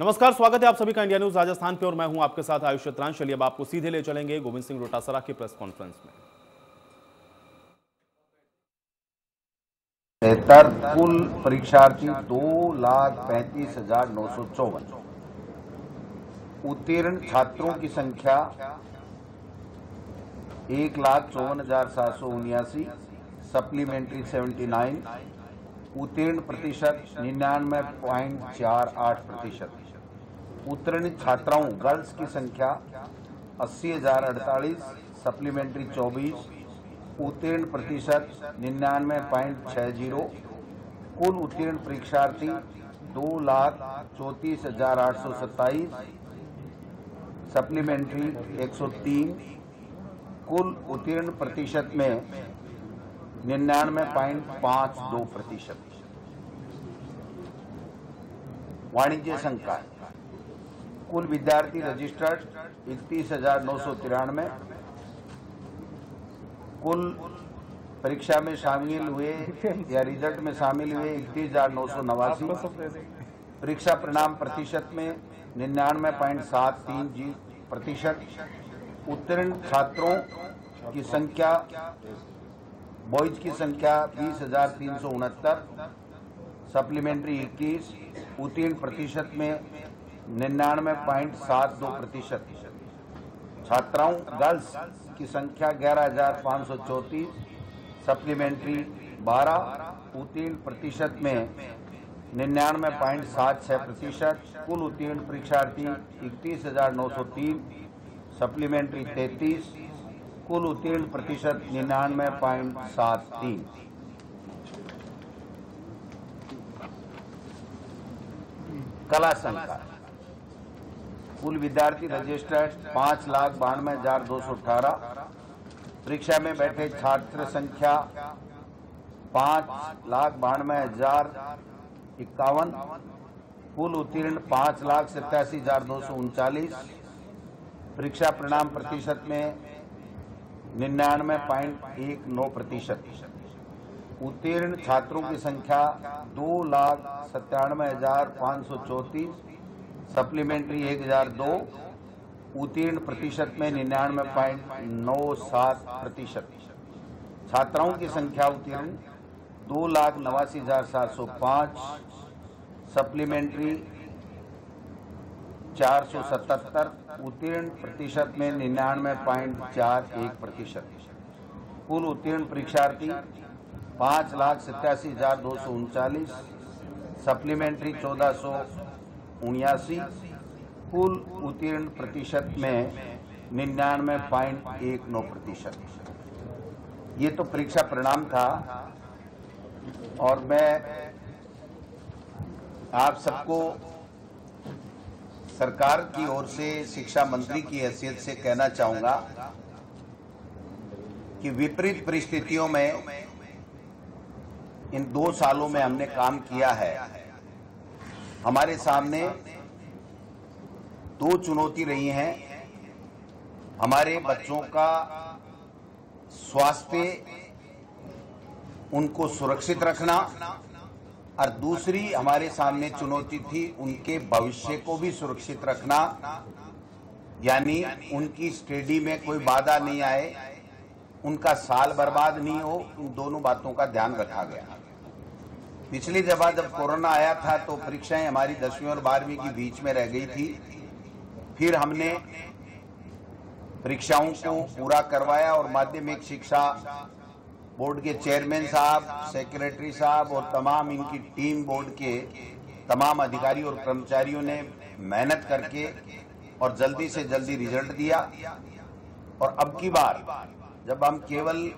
नमस्कार, स्वागत है आप सभी का इंडिया न्यूज राजस्थान पे और मैं हूं आपके साथ आयुष चित्रांश। चलिए अब आपको सीधे ले चलेंगे गोविंद सिंह डोटासरा की प्रेस कॉन्फ्रेंस में। बेहतर कुल परीक्षार्थी 2,35,954। उत्तीर्ण छात्रों की संख्या 1,54,779। सप्लीमेंट्री 79। उत्तीर्ण प्रतिशत 99.48%। उत्तीर्ण छात्राओं गर्ल्स की संख्या 80,048। सप्लीमेंट्री 24। उत्तीर्ण प्रतिशत 99.60। कुल उत्तीर्ण परीक्षार्थी 2,34,827। सप्लीमेंट्री 103। कुल उत्तीर्ण प्रतिशत में 99.52%। वाणिज्य संकाय कुल विद्यार्थी रजिस्टर्ड 31,993। कुल परीक्षा में शामिल हुए या रिजल्ट में शामिल हुए 31,989। परीक्षा परिणाम प्रतिशत में 99.73%। उत्तीर्ण छात्रों की संख्या बॉयज की संख्या 20,369। सप्लीमेंट्री 21। उत्तीर्ण प्रतिशत में 99.72%। छात्राओं गर्ल्स की संख्या 11,534। सप्लीमेंट्री 12। उत्तीर्ण प्रतिशत में 99.76%। कुल उत्तीर्ण परीक्षार्थी 31,903। सप्लीमेंट्री 33। कुल उत्तीर्ण प्रतिशत 99.73। कला संकाय कुल विद्यार्थी रजिस्टर्ड 5,92,218। परीक्षा में बैठे छात्र संख्या 5,92,051। कुल उत्तीर्ण 5,87,239। परीक्षा परिणाम प्रतिशत में 99.19%। उत्तीर्ण छात्रों की संख्या 2,97,534। सप्लीमेंट्री 1,002। उत्तीर्ण प्रतिशत में 99.97%। छात्राओं की संख्या उत्तीर्ण 2,89,705। सप्लीमेंट्री 477। उत्तीर्ण प्रतिशत में 99.41%। कुल उत्तीर्ण परीक्षार्थी 5,87,239। सप्लीमेंट्री 1,479। कुल उत्तीर्ण प्रतिशत में 99.19%। ये तो परीक्षा परिणाम था और मैं आप सबको सरकार की ओर से शिक्षा मंत्री की हैसियत से कहना चाहूंगा कि विपरीत परिस्थितियों में इन 2 सालों में हमने काम किया है। हमारे सामने 2 चुनौती रही हैं। हमारे बच्चों का स्वास्थ्य उनको सुरक्षित रखना और दूसरी हमारे सामने चुनौती थी उनके भविष्य को भी सुरक्षित रखना, यानी उनकी स्टडी में कोई बाधा नहीं आए, उनका साल बर्बाद नहीं हो। इन दोनों बातों का ध्यान रखा गया। पिछली दफा जब कोरोना आया था तो परीक्षाएं हमारी 10वीं और 12वीं की बीच में रह गई थी। फिर हमने परीक्षाओं को पूरा करवाया और माध्यमिक शिक्षा बोर्ड के चेयरमैन साहब, सेक्रेटरी साहब और तमाम इनकी टीम, बोर्ड के तमाम अधिकारी और कर्मचारियों ने मेहनत करके और जल्दी से जल्दी रिजल्ट दिया। और अब की बार जब हम केवल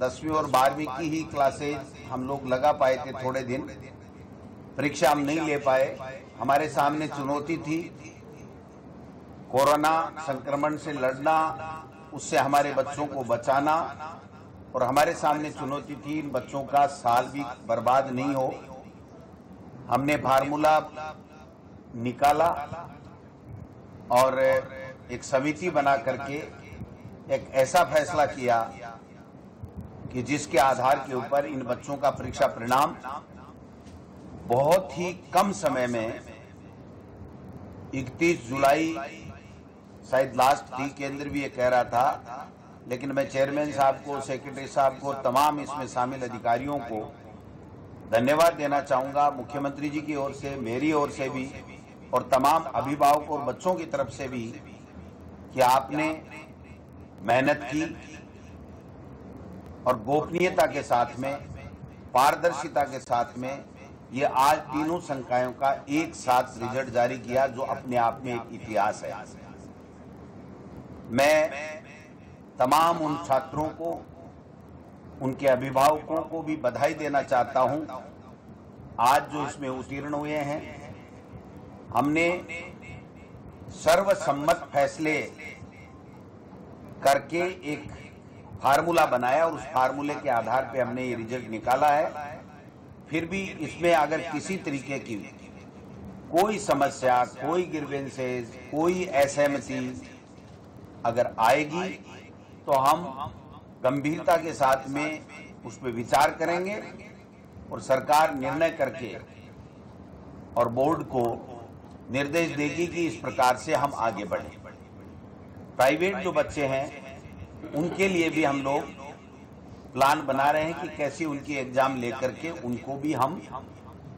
10वीं और 12वीं की ही क्लासेज हम लोग लगा पाए थे, थोड़े दिन परीक्षा हम नहीं ले पाए। हमारे सामने चुनौती थी कोरोना संक्रमण से लड़ना, उससे हमारे बच्चों को बचाना, और हमारे सामने चुनौती थी इन बच्चों का साल भी बर्बाद नहीं हो। हमने फार्मूला निकाला और एक समिति बना करके एक ऐसा फैसला किया कि जिसके आधार के ऊपर इन बच्चों का परीक्षा परिणाम बहुत ही कम समय में 31 जुलाई शायद लास्ट थी, केंद्र भी ये कह रहा था, लेकिन मैं चेयरमैन साहब को, सेक्रेटरी साहब को, तमाम इसमें शामिल अधिकारियों को धन्यवाद देना चाहूँगा, मुख्यमंत्री जी की ओर से, मेरी ओर से भी और तमाम अभिभावकों और बच्चों की तरफ से भी कि आपने मेहनत की और गोपनीयता के साथ में, पारदर्शिता के साथ में ये आज तीनों संकायों का एक साथ रिजल्ट जारी किया, जो अपने आप में एक इतिहास है। मैं तमाम उन छात्रों को, उनके अभिभावकों को भी बधाई देना चाहता हूं। आज जो इसमें उत्तीर्ण हुए हैं, हमने सर्वसम्मत फैसले करके एक फार्मूला बनाया और उस फार्मूले के आधार पे हमने ये रिजल्ट निकाला है। फिर भी इसमें अगर किसी तरीके की कोई समस्या, कोई ग्रीवेंसेस, कोई असहमति अगर आएगी तो हम गंभीरता के साथ में उस पर विचार करेंगे और सरकार निर्णय करके और बोर्ड को निर्देश देगी कि इस प्रकार से हम आगे बढ़ें। प्राइवेट जो बच्चे हैं उनके लिए भी हम लोग प्लान बना रहे हैं कि कैसे उनकी एग्जाम लेकर के उनको भी हम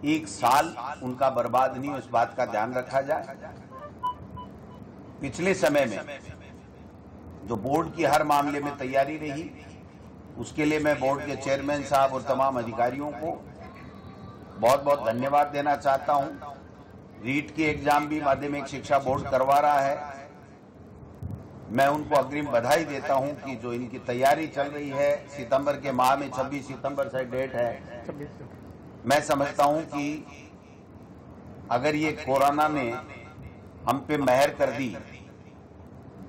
एक साल उनका बर्बाद नहीं हो, इस बात का ध्यान रखा जाए। पिछले समय में जो बोर्ड की हर मामले में तैयारी रही, उसके लिए मैं बोर्ड के चेयरमैन साहब और तमाम अधिकारियों को बहुत बहुत धन्यवाद देना चाहता हूं। रीट की एग्जाम भी माध्यमिक शिक्षा बोर्ड करवा रहा है। मैं उनको अग्रिम बधाई देता हूं कि जो इनकी तैयारी चल रही है, सितंबर के माह में 26 सितंबर से डेट है। मैं समझता हूं कि अगर ये कोरोना ने हम पे मेहर कर दी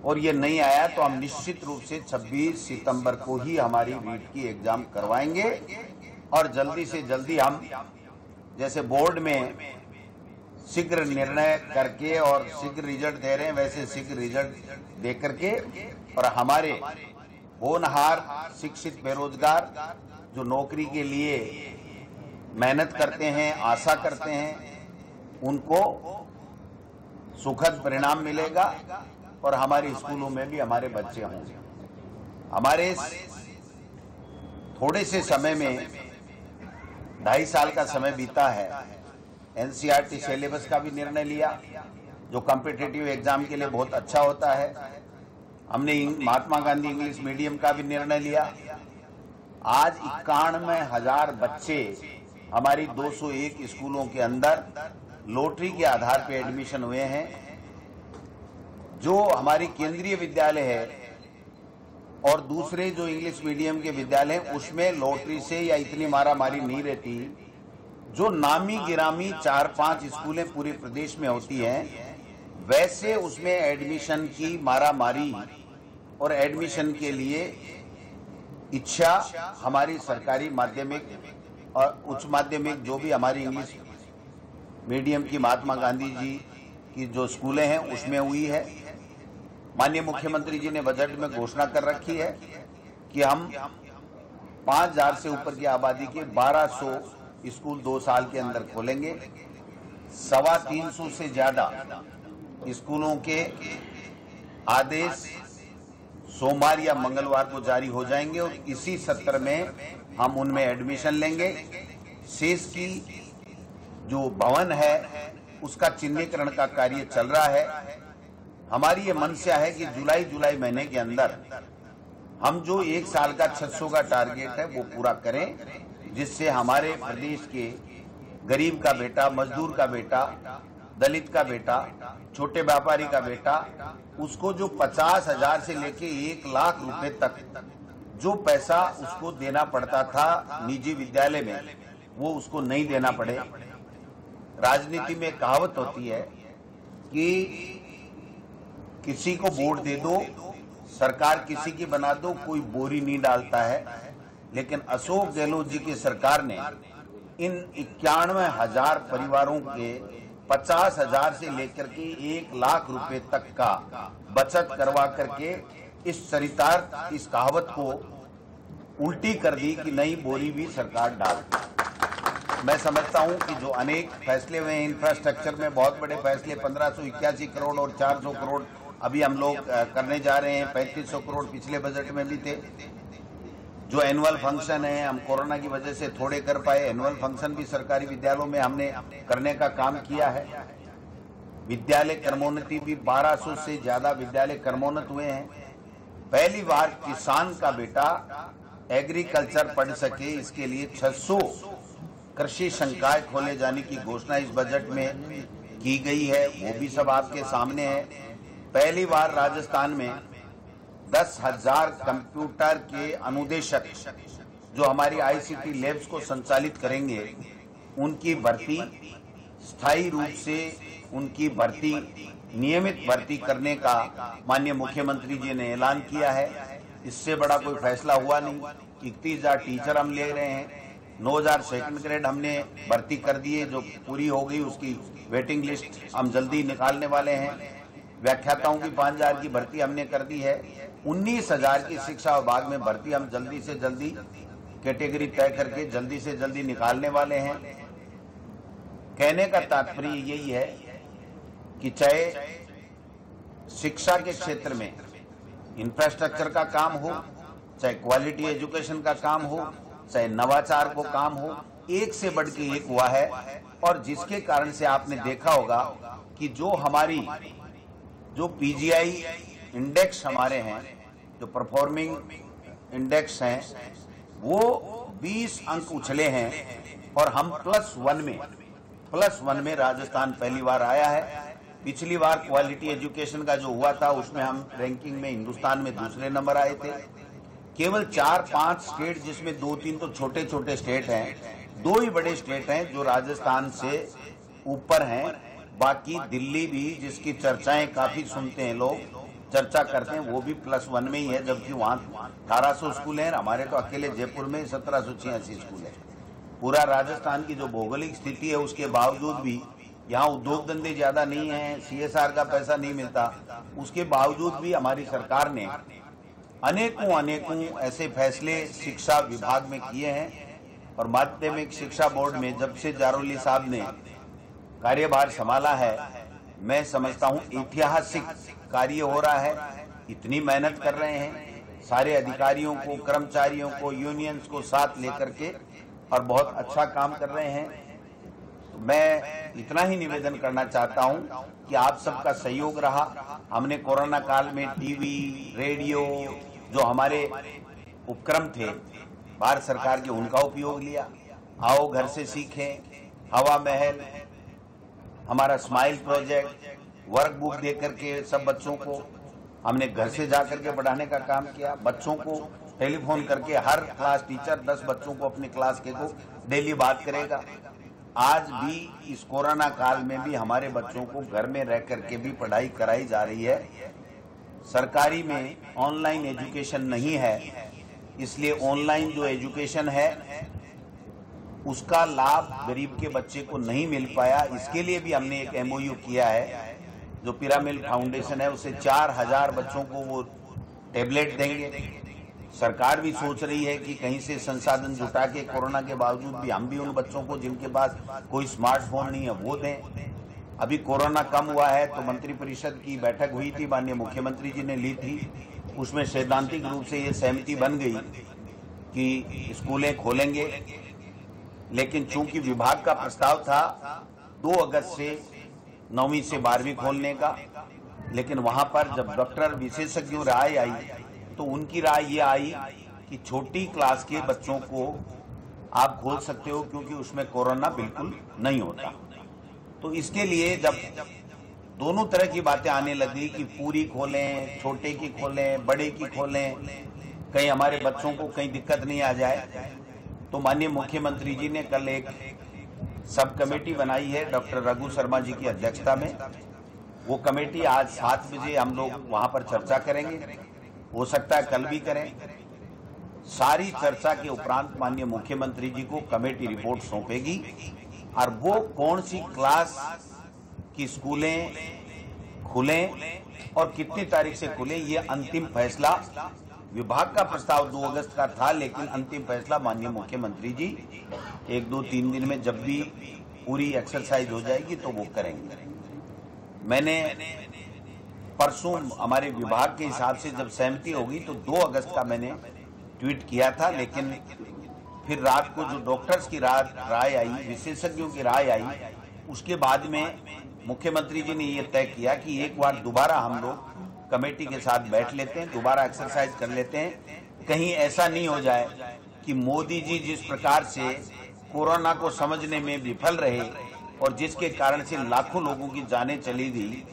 और ये नहीं आया तो हम निश्चित रूप से 26 सितंबर को ही हमारी रीट की एग्जाम करवाएंगे और जल्दी से जल्दी हम जैसे बोर्ड में शीघ्र निर्णय करके और शीघ्र रिजल्ट दे रहे हैं, वैसे शीघ्र रिजल्ट दे करके और हमारे होनहार शिक्षित बेरोजगार जो नौकरी के लिए मेहनत करते हैं, आशा करते हैं, उनको सुखद परिणाम मिलेगा और हमारे स्कूलों में भी हमारे बच्चे होंगे। हमारे थोड़े से समय में 2.5 साल का समय बीता है। एनसीईआरटी सिलेबस का भी निर्णय लिया जो कॉम्पिटिटिव एग्जाम के लिए बहुत अच्छा होता है। हमने महात्मा गांधी इंग्लिश मीडियम का भी निर्णय लिया। आज 91,000 बच्चे हमारी 201 स्कूलों के अंदर लॉटरी के आधार पर एडमिशन हुए हैं। जो हमारी केंद्रीय विद्यालय है और दूसरे जो इंग्लिश मीडियम के विद्यालय हैं, उसमें लॉटरी से या इतनी मारामारी नहीं रहती। जो नामी गिरामी 4-5 स्कूलें पूरे प्रदेश में होती हैं, वैसे उसमें एडमिशन की मारामारी और एडमिशन के लिए इच्छा हमारी सरकारी माध्यमिक और उच्च माध्यमिक जो भी हमारी इंग्लिश मीडियम की महात्मा गांधी जी की जो स्कूलें हैं उसमें हुई है। माननीय मुख्यमंत्री जी ने बजट में घोषणा कर रखी है कि हम 5,000 से ऊपर की आबादी के 1200 स्कूल 2 साल के अंदर खोलेंगे। 325 से ज्यादा स्कूलों के आदेश सोमवार या मंगलवार को जारी हो जाएंगे और इसी सत्र में हम उनमें एडमिशन लेंगे। शेष की जो भवन है उसका चिन्हीकरण का कार्य चल रहा है। हमारी ये मंशा है कि जुलाई महीने के अंदर हम जो 1 साल का 600 का टारगेट है वो पूरा करें, जिससे हमारे प्रदेश के गरीब का बेटा, मजदूर का बेटा, दलित का बेटा, छोटे व्यापारी का बेटा, उसको जो 50,000 से लेके 1 लाख रुपए तक जो पैसा उसको देना पड़ता था निजी विद्यालय में, वो उसको नहीं देना पड़े। राजनीति में कहावत होती है कि किसी को वोट दे दो, सरकार किसी की बना दो, कोई बोरी नहीं डालता है। लेकिन अशोक गहलोत जी की सरकार ने इन 91,000 परिवारों के 50,000 से लेकर के 1 लाख रुपए तक का बचत करवा करके इस चरितार्थ, इस कहावत को उल्टी कर दी कि नई बोरी भी सरकार डालती। मैं समझता हूं कि जो अनेक फैसले हुए हैं इंफ्रास्ट्रक्चर में, बहुत बड़े फैसले, 1581 करोड़ और 400 करोड़ अभी हम लोग करने जा रहे हैं, 3500 करोड़ पिछले बजट में भी थे। जो एनुअल फंक्शन है, हम कोरोना की वजह से थोड़े कर पाए, एनुअल फंक्शन भी सरकारी विद्यालयों में हमने करने का काम किया है। विद्यालय क्रमोन्नति भी 1200 से ज्यादा विद्यालय क्रमोन्नत हुए हैं। पहली बार किसान का बेटा एग्रीकल्चर पढ़ सके, इसके लिए 600 कृषि संकाय खोले जाने की घोषणा इस बजट में की गई है, वो भी सब आपके सामने है। पहली बार राजस्थान में 10,000 कंप्यूटर के अनुदेशक जो हमारी आईसीटी लैब्स को संचालित करेंगे, उनकी भर्ती स्थायी रूप से, उनकी भर्ती नियमित भर्ती करने का माननीय मुख्यमंत्री जी ने ऐलान किया है। इससे बड़ा कोई फैसला हुआ नहीं। 31,000 टीचर हम ले रहे हैं, 9,000 सेकंड ग्रेड हमने भर्ती कर दिए, जो पूरी हो गई, उसकी वेटिंग लिस्ट हम जल्दी निकालने वाले हैं। व्याख्याताओं की 5,000 की भर्ती हमने कर दी है। 19,000 की शिक्षा विभाग में भर्ती हम जल्दी से जल्दी कैटेगरी तय करके जल्दी से जल्दी निकालने वाले हैं। कहने का तात्पर्य यही है कि चाहे शिक्षा के क्षेत्र में इंफ्रास्ट्रक्चर का काम हो, चाहे क्वालिटी एजुकेशन का काम हो, चाहे नवाचार को काम हो, एक से बढ़ के एक हुआ है। और जिसके कारण से आपने देखा होगा कि जो पीजीआई इंडेक्स हमारे हैं, जो परफॉर्मिंग इंडेक्स हैं, वो 20 अंक उछले हैं और हम +1 में राजस्थान पहली बार आया है। पिछली बार क्वालिटी एजुकेशन का जो हुआ था उसमें हम रैंकिंग में हिंदुस्तान में दूसरे नंबर आए थे। केवल 4-5 स्टेट, जिसमें 2-3 तो छोटे छोटे स्टेट हैं, 2 ही बड़े स्टेट हैं जो राजस्थान से ऊपर हैं। बाकी दिल्ली भी, जिसकी चर्चाएं काफी सुनते हैं लोग, चर्चा करते हैं, वो भी +1 में ही है, जबकि वहाँ 1800 स्कूल हैं। हमारे तो अकेले जयपुर में 1786 स्कूल है। पूरा राजस्थान की जो भौगोलिक स्थिति है उसके बावजूद भी यहाँ उद्योग धंधे ज्यादा नहीं है, CSR का पैसा नहीं मिलता, उसके बावजूद भी हमारी सरकार ने अनेकों ऐसे फैसले शिक्षा विभाग में किए हैं। और माध्यमिक शिक्षा बोर्ड में जब से जारोली साहब ने कार्यभार संभाला है, मैं समझता हूँ ऐतिहासिक कार्य हो रहा है। इतनी मेहनत कर रहे हैं, सारे अधिकारियों को, कर्मचारियों को, यूनियंस को साथ लेकर के, और बहुत अच्छा काम कर रहे हैं। तो मैं इतना ही निवेदन करना चाहता हूं कि आप सबका सहयोग रहा। हमने कोरोना काल में टीवी, रेडियो, जो हमारे उपक्रम थे भारत सरकार के, उनका उपयोग लिया। आओ घर से सीखें, हवा महल, हमारा स्माइल प्रोजेक्ट, वर्क बुक दे करके सब बच्चों को हमने घर से जाकर के पढ़ाने का काम किया। बच्चों को टेलीफोन करके हर क्लास टीचर 10 बच्चों को अपनी क्लास के को डेली बात करेगा। आज भी इस कोरोना काल में भी हमारे बच्चों को घर में रह करके भी पढ़ाई कराई जा रही है। सरकारी में ऑनलाइन एजुकेशन नहीं है, इसलिए ऑनलाइन जो एजुकेशन है उसका लाभ गरीब के बच्चे को नहीं मिल पाया। इसके लिए भी हमने एक MOU किया है, जो पिरामिड फाउंडेशन है, उसे 4000 बच्चों को वो टैबलेट देंगे। सरकार भी सोच रही है कि कहीं से संसाधन जुटा के कोरोना के बावजूद भी हम भी उन बच्चों को जिनके पास कोई स्मार्टफोन नहीं है वो दें। अभी कोरोना कम हुआ है तो मंत्रिपरिषद की बैठक हुई थी, माननीय मुख्यमंत्री जी ने ली थी। उसमें सैद्धांतिक रूप से ये सहमति बन गई कि स्कूलें खोलेंगे, लेकिन चूंकि विभाग का प्रस्ताव था 2 अगस्त से 9वीं से 12वीं खोलने का, लेकिन वहां पर जब डॉक्टर विशेषज्ञों राय आई तो उनकी राय ये आई कि छोटी क्लास के बच्चों को आप खोल सकते हो क्योंकि उसमें कोरोना बिल्कुल नहीं होता। तो इसके लिए जब दोनों तरह की बातें आने लगी कि पूरी खोलें, छोटे की खोलें, बड़े की खोलें, कहीं हमारे बच्चों को कहीं दिक्कत नहीं आ जाए, तो माननीय मुख्यमंत्री जी ने कल एक सब कमेटी बनाई है डॉक्टर रघु शर्मा जी की अध्यक्षता में। वो कमेटी आज 7 बजे हम लोग वहां पर चर्चा करेंगे, हो सकता है कल भी करें। सारी चर्चा के उपरांत माननीय मुख्यमंत्री जी को कमेटी रिपोर्ट सौंपेगी और वो कौन सी क्लास की स्कूलें खुलें और कितनी तारीख से खुलें, ये अंतिम फैसला, विभाग का प्रस्ताव 2 अगस्त का था, लेकिन अंतिम फैसला माननीय मुख्यमंत्री जी 1, 2, 3 दिन में जब भी पूरी एक्सरसाइज हो जाएगी तो वो करेंगे। मैंने परसों हमारे विभाग के हिसाब से जब सहमति होगी तो 2 अगस्त का मैंने ट्वीट किया था, लेकिन फिर रात को जो डॉक्टर्स की राय आई, विशेषज्ञों की राय आई, उसके बाद में मुख्यमंत्री जी ने ये तय किया कि एक बार दोबारा हम लोग कमेटी के साथ बैठ लेते हैं, दोबारा एक्सरसाइज कर लेते हैं। कहीं ऐसा नहीं हो जाए कि मोदी जी जिस प्रकार से कोरोना को समझने में विफल रहे और जिसके कारण से लाखों लोगों की जानें चली गई,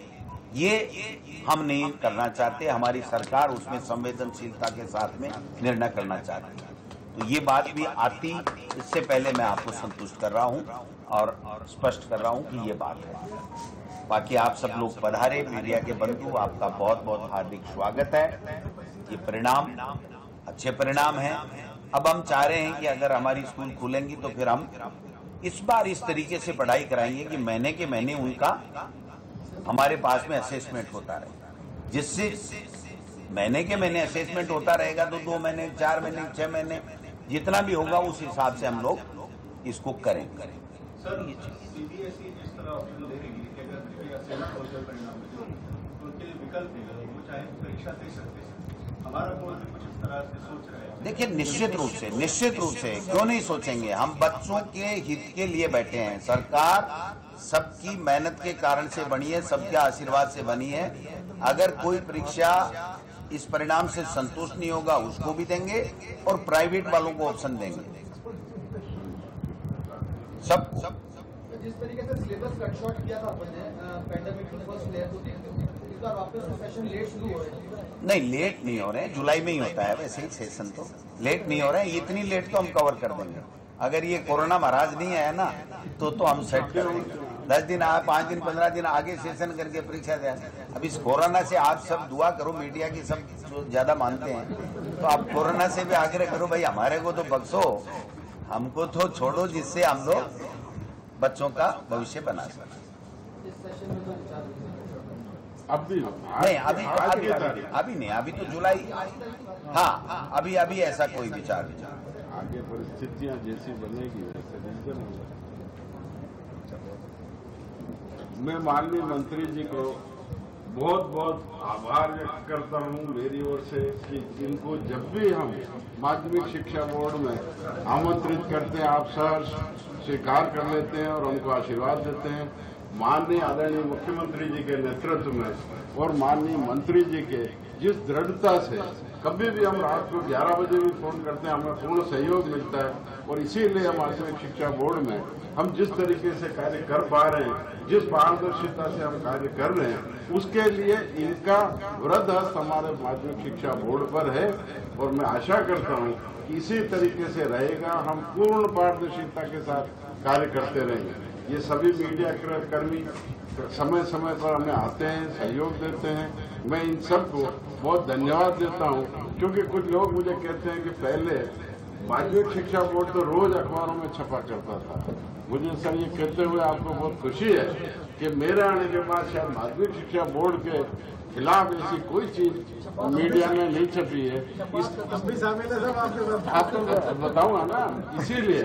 ये हम नहीं करना चाहते। हमारी सरकार उसमें संवेदनशीलता के साथ में निर्णय करना चाहती है। तो ये बात भी आती, इससे पहले मैं आपको संतुष्ट कर रहा हूं और स्पष्ट कर रहा हूं कि ये बात है। बाकी आप सब लोग पधारे, मीडिया के बंधु, आपका बहुत बहुत हार्दिक स्वागत है। ये परिणाम अच्छे परिणाम हैं। अब हम चाह रहे हैं कि अगर हमारी स्कूल खुलेंगी तो फिर हम इस बार इस तरीके से पढ़ाई कराएंगे कि महीने के महीने उनका हमारे पास में असेसमेंट होता रहेगा, जिससे महीने के महीने असेसमेंट होता रहेगा तो 2 महीने, 4 महीने, 6 महीने जितना भी होगा उस हिसाब से हम लोग इसको करेंगे। सर, सीबीएसई जिस तरह ऑप्शन दे रही है कि अगर परिणाम तो उनके लिए विकल्प नहीं, वो चाहे परीक्षा दे सकते हैं। हमारा बोर्ड भी कुछ इस तरह से सोच रहा है। देखिए, निश्चित रूप से क्यों नहीं सोचेंगे। हम बच्चों के हित के लिए बैठे हैं। सरकार सबकी मेहनत के कारण से बनी है, सबके आशीर्वाद से बनी है। अगर कोई परीक्षा इस परिणाम से संतुष्ट नहीं होगा उसको भी देंगे और प्राइवेट वालों को ऑप्शन देंगे। सब जिस तरीके से सिलेबस कट शॉर्ट किया था अपने पैंडेमिक के फर्स्ट लेयर को देखते हुए, इस बार वापस सेशन लेट शुरू हो रहे हैं। नहीं, लेट नहीं हो रहे हैं, जुलाई में ही होता है वैसे ही सेशन, तो लेट नहीं हो रहे हैं। इतनी लेट तो हम कवर कर देंगे। अगर ये कोरोना महाराज नहीं आया ना तो हम सेट कर देंगे। 10 दिन, 5 दिन, 15 दिन आगे सेशन करके परीक्षा दें। अब इस कोरोना से आप सब दुआ करो, मीडिया की सब जो ज्यादा मानते हैं, तो आप कोरोना से भी आग्रह करो, भाई हमारे को तो बख्शो, हमको तो छोड़ो, जिससे हम लोग बच्चों का भविष्य बना सकें। अभी नहीं, अभी नहीं, अभी तो जुलाई। हाँ, अभी ऐसा कोई विचार आगे परिस्थितियां जैसी बनेगी वैसे रिविजन होगा। मैं माननीय मंत्री जी को बहुत बहुत आभार व्यक्त करता हूं मेरी ओर से कि इनको जब भी हम माध्यमिक शिक्षा बोर्ड में आमंत्रित करते हैं, आप सहर्ष स्वीकार कर लेते हैं और उनको आशीर्वाद देते हैं। माननीय आदरणीय मुख्यमंत्री जी के नेतृत्व में और माननीय मंत्री जी के जिस दृढ़ता से कभी भी हम रात को 11 बजे भी फोन करते हैं, हमें पूर्ण सहयोग मिलता है। और इसीलिए हम माध्यमिक शिक्षा बोर्ड में हम जिस तरीके से कार्य कर पा रहे हैं, जिस पारदर्शिता से हम कार्य कर रहे हैं, उसके लिए इनका वृहद हस्त हमारे माध्यमिक शिक्षा बोर्ड पर है। और मैं आशा करता हूं कि इसी तरीके से रहेगा, हम पूर्ण पारदर्शिता के साथ कार्य करते रहेंगे। ये सभी मीडिया कर्मी समय समय पर हमें आते हैं, सहयोग देते हैं। मैं इन सबको बहुत धन्यवाद देता हूं, क्योंकि कुछ लोग मुझे कहते हैं कि पहले माध्यमिक शिक्षा बोर्ड तो रोज अखबारों में छपा करता था। मुझे सर ये कहते हुए आपको बहुत खुशी है कि मेरे आने के बाद शायद माध्यमिक शिक्षा बोर्ड के खिलाफ ऐसी कोई चीज मीडिया में नहीं छपी है। आपको बताऊंगा ना, इसीलिए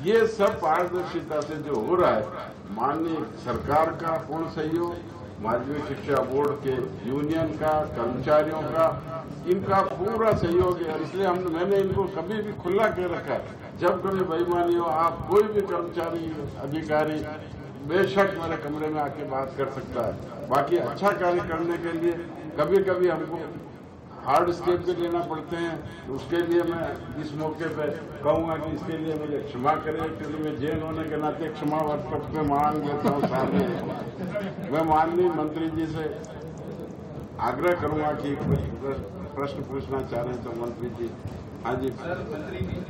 ये सब पारदर्शिता से जो हो रहा है, माननीय सरकार का पूर्ण सहयोग, माध्यमिक शिक्षा बोर्ड के यूनियन का, कर्मचारियों का, इनका पूरा सहयोग है। इसलिए मैंने इनको कभी भी खुला कर रखा है, जब कभी बेईमानी हो, आप कोई भी कर्मचारी अधिकारी बेशक मेरे कमरे में आके बात कर सकता है। बाकी अच्छा कार्य करने के लिए कभी कभी हमको हार्ड स्टेप भी लेना पड़ते हैं, तो उसके लिए मैं इस मौके पे कहूँगा कि इसके लिए मुझे क्षमा करें, क्योंकि मैं जैन होने के नाते क्षमा पे मांग लेता हूँ सामने। मैं माननीय मंत्री जी से आग्रह करूँगा कि प्रश्न पूछना चाह रहे हैं तो मंत्री जी। हाँ जी सर, मंत्री जी,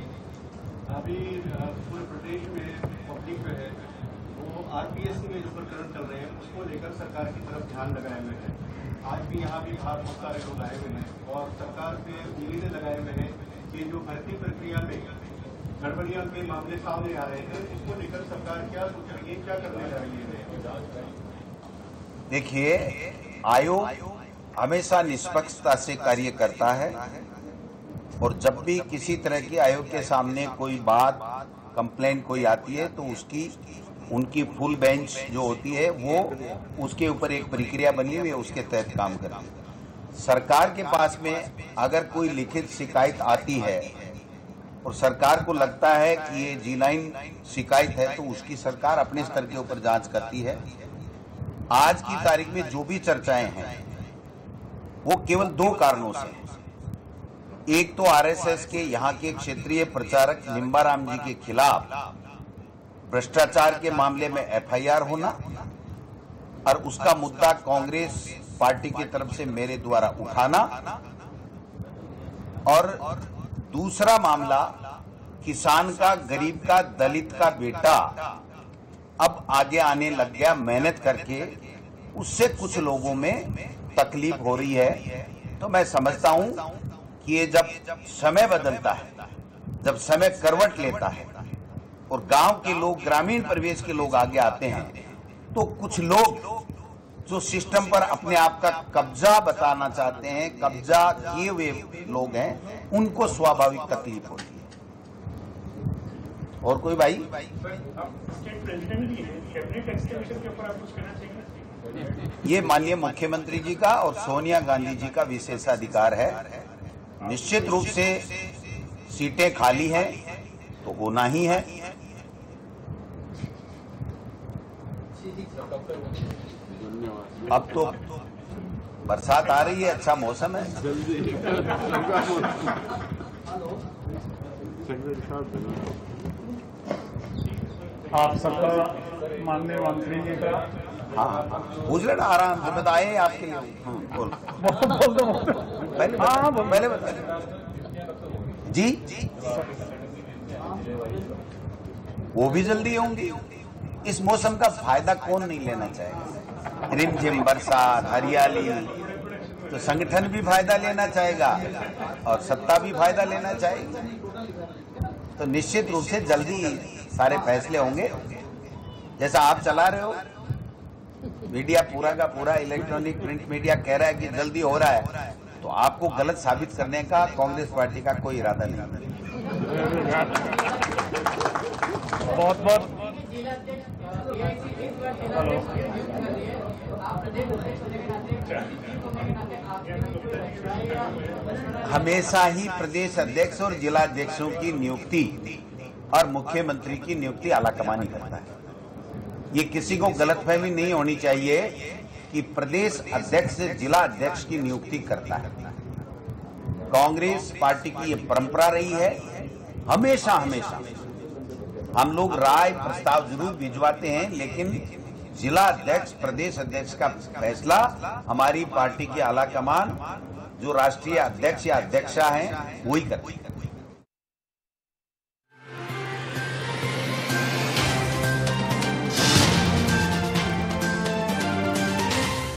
अभी पूरे प्रदेश में पब्लिक जो है वो आरपीएससी में जो प्रकरण चल रहे हैं उसको लेकर सरकार की तरफ ध्यान लगाए हुए हैं। आज भी यहाँ भी बहुत सारे लोग आए हुए हैं और सरकार पे उम्मीदें लगाए हुए हैं कि जो भर्ती प्रक्रिया में गड़बड़ियां के मामले सामने आ रहे हैं, उसको लेकर सरकार क्या सोच रही है, क्या करने जा रही है? देखिए, आयोग हमेशा निष्पक्षता से कार्य करता है और जब भी किसी तरह की आयोग के सामने कोई बात कंप्लेंट कोई आती है तो उनकी फुल बेंच जो होती है वो उसके ऊपर एक प्रक्रिया बनी हुई है, उसके तहत काम करती है। सरकार के पास में अगर कोई लिखित शिकायत आती है और सरकार को लगता है कि ये G9 शिकायत है तो उसकी सरकार अपने स्तर के ऊपर जांच करती है। आज की तारीख में जो भी चर्चाएं हैं वो केवल 2 कारणों से हैं। एक तो आरएसएस के यहाँ के क्षेत्रीय प्रचारक निम्बाराम जी के खिलाफ भ्रष्टाचार के मामले में एफआईआर होना और उसका मुद्दा कांग्रेस पार्टी की तरफ से मेरे द्वारा उठाना, और दूसरा मामला किसान का, गरीब का, दलित का बेटा अब आगे आने लग गया मेहनत करके, उससे कुछ लोगों में तकलीफ हो रही है। तो मैं समझता हूं कि ये जब समय बदलता है, जब समय करवट लेता है और गांव के लोग, ग्रामीण परिवेश के लोग आगे आते हैं, तो कुछ लोग जो सिस्टम पर अपने आप का कब्जा बताना चाहते हैं, कब्जा किए हुए लोग हैं, उनको स्वाभाविक तकलीफ होती है। और कोई भाई? स्टेट प्रेसिडेंट भी है, कैबिनेट एक्सटेंशन के ऊपर आप कुछ कहना चाहेंगे? ये माननीय मुख्यमंत्री जी का और सोनिया गांधी जी का विशेषाधिकार है। निश्चित रूप से सीटें खाली हैं तो होना ही है। अब तो बरसात आ रही है, अच्छा मौसम है। आप सबका माननीय मंत्री जी का हाँ, पूछ लेना आराम से, बताए आपके लिए। बोल पहले बता जी। वो भी जल्दी होंगी। इस मौसम का फायदा कौन नहीं लेना चाहेगा? रिमझिम बरसात, हरियाली, तो संगठन भी फायदा लेना चाहेगा और सत्ता भी फायदा लेना चाहेगी। तो निश्चित रूप से जल्दी सारे फैसले होंगे। जैसा आप चला रहे हो, मीडिया पूरा का पूरा, इलेक्ट्रॉनिक प्रिंट मीडिया कह रहा है कि जल्दी हो रहा है, तो आपको गलत साबित करने का कांग्रेस पार्टी का कोई इरादा नहीं। बहुत बहुत हमेशा ही प्रदेश अध्यक्ष और जिला अध्यक्षों की नियुक्ति और मुख्यमंत्री की नियुक्ति आलाकमान ही करता है। ये किसी को गलतफहमी नहीं होनी चाहिए कि प्रदेश अध्यक्ष से जिला अध्यक्ष की नियुक्ति करता है। कांग्रेस पार्टी की ये परंपरा रही है। हमेशा हमेशा हम लोग राय प्रस्ताव जरूर भिजवाते हैं, लेकिन जिला अध्यक्ष, प्रदेश अध्यक्ष का फैसला हमारी पार्टी के आलाकमान, जो राष्ट्रीय अध्यक्ष या अध्यक्षा हैं, वही करते हैं।